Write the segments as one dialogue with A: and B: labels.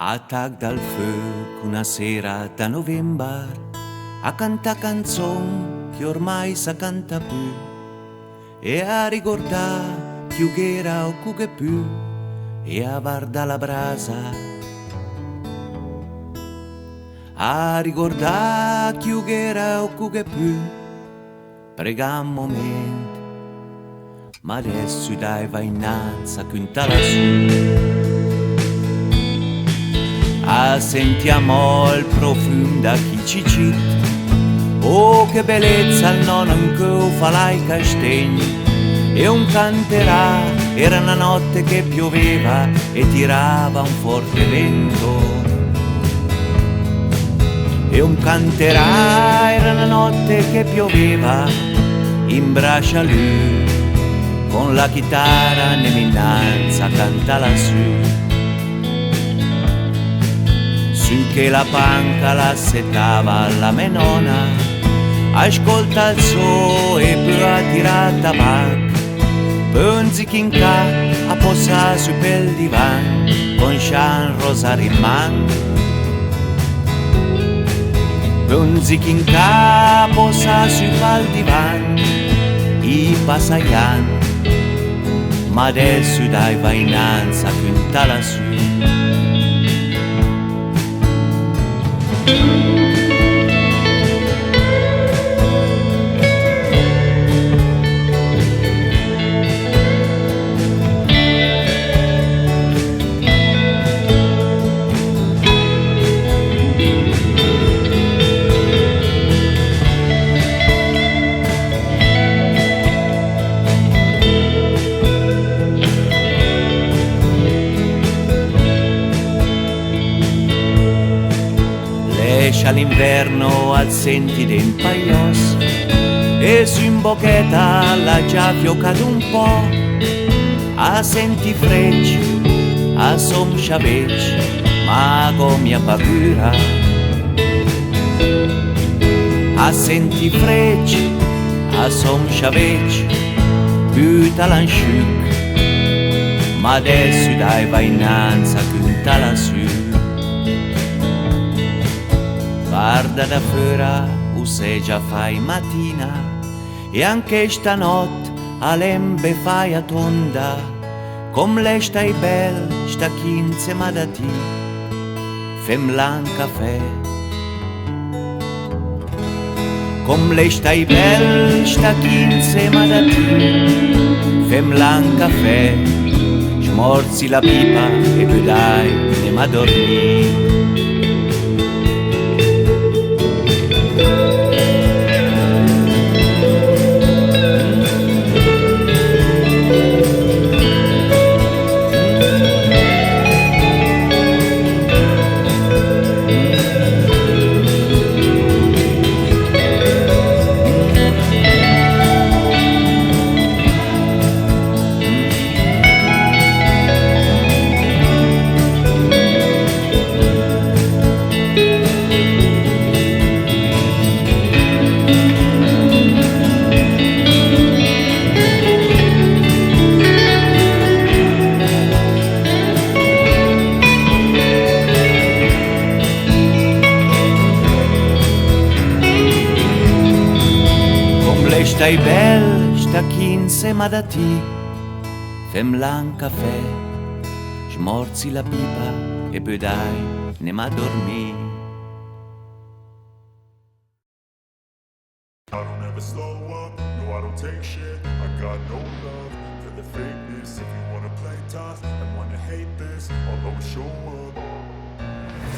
A: Attac dal fuoco una sera da novembre a cantare canzoni che ormai sa canta più e a ricordare più che era o che più e a guardare la brasa a ricordare più che era o che più prega un momento ma adesso dai vai innanzi quinta lassù sentiamo il profumo da chi ci cita. Oh che bellezza il nonno in cui fa lai castegni e un canterà, era una notte che pioveva e tirava un forte vento. E un canterà, era una notte che pioveva, in braccia lui, con la chitarra nell'innanza canta lassù. Su che la panca la settava alla menona, ascolta il suo e poi ha tirato tabacco, pensi chinca a posare su pel divan, con Jean Rosari in mano. Pensi chinca a posare su pel divan, i passayan, ma adesso dai va innanzi a quinta lassù. All'inverno al senti dei paios e su in bocchetta l'ha già fioccato un po', a senti frecci, a som sciavecci, ma con mia paura. A senti frecci, a som sciavecci, butta l'ansciuc, ma adesso dai va innanzi a punta lassù. Guarda da fuori, o se già fai mattina, e anche stanotte all'embe fai a tonda, come lei stai bel, sta 15 ma da ti, femla un caffè. Come lei stai bel, sta 15 ma da ti, femla un caffè, smorzi la pipa e poi dai, ne ma dormì. Stai bel, sta 15 ma da ti, femla un caffè, smorzi la pipa e poi dai, ne ma dormì.
B: I don't ever slow up, no I don't take shit, I got no love for the fakeness. If you wanna play tough and wanna hate this, I'll always show up.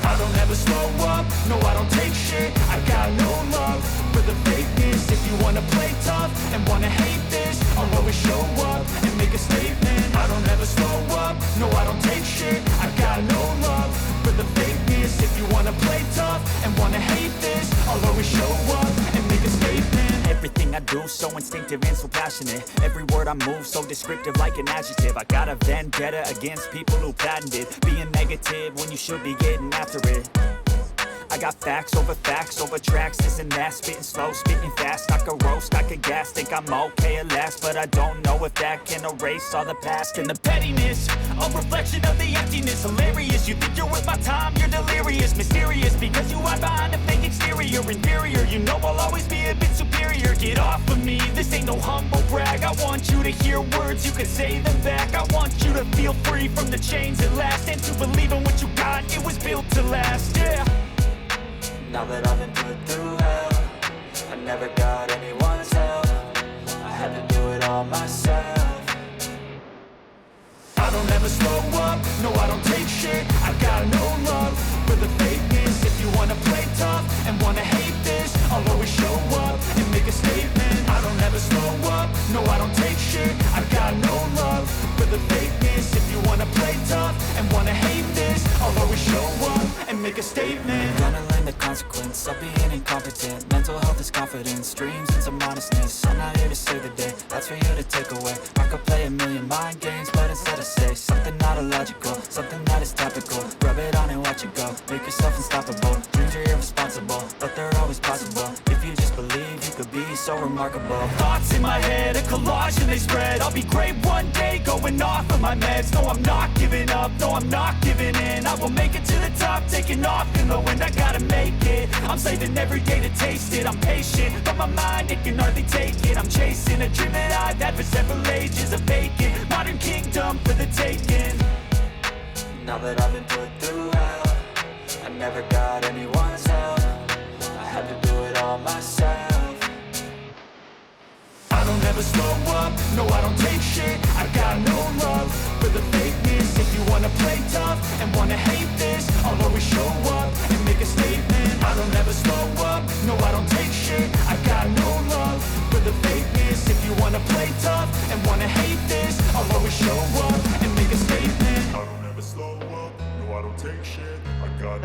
B: I don't ever slow up, no I don't take shit, I got no love for the fakeness. If you wanna play tough and wanna hate this, I'll always show up and make a statement. I don't ever slow up, no I don't take shit, I got no love for the fakeness. If you wanna play tough and wanna hate this, I'll always show up and make a statement.
C: Everything I do so instinctive and so passionate. Every word I move so descriptive like an adjective. I got a vendetta against people who patented being negative when you should be getting after it. I got facts over tracks, this and that. Spitting slow, spitting fast. I could roast, I could gas. Think I'm okay at last, but I don't know if that can erase all the past. And the pettiness, a reflection of the emptiness. Hilarious, you think you're worth my time, you're delirious. Mysterious, because you hide behind a fake exterior. Inferior, you know I'll always be a bit superior. Get off of me, this ain't no humble brag. I want you to hear words, you can say them back. I want you to feel free from the chains at last, and to believe in what you got, it was built to last, yeah.
D: Now that I've been put through hell, I never got anyone's help. I had to do it all myself.
C: I don't ever slow up, no I don't take shit. I got no love for the fakeness. If you wanna play tough and wanna hate this, I'll always show up and make a statement. I don't ever slow up, no I don't take shit. I got no love for the fakeness. If you wanna play tough and wanna hate this, I'll always show up and make a statement.
D: Gonna learn the consequence of being incompetent. Mental health is confidence, dreams and some honestness. I'm not here to save the day, that's for you to take away. I could play a million mind games, but instead I say something not illogical, something that is topical. Rub it on and watch it go, make yourself unstoppable. Dreams are irresponsible, but they're always possible. If you just believe, you could be so remarkable.
C: Thoughts in my head, a collage and they spread. I'll be great one day, going off of my meds. No, I'm not giving up, no, I'm not giving in. I will make it to the top, taking off in the wind. I gotta make it, I'm saving every day to taste it. I'm patient, but my mind, it can hardly take it. I'm chasing a dream that I've had for several ages. A vacant, modern kingdom for the taking.
D: Now that I've been put through hell, I never got anyone's help. I had to do it all myself.
C: I don't ever slow up, no I don't take shit. I got no love for the fakeness. If you wanna play tough and wanna hate this, I'll always show up and make a statement. I don't ever slow up, no I don't take shit. I got no love for the fakeness. If you wanna play tough and wanna hate this, I'll always show up and make a statement.
B: I don't ever slow up, no I don't take shit. I got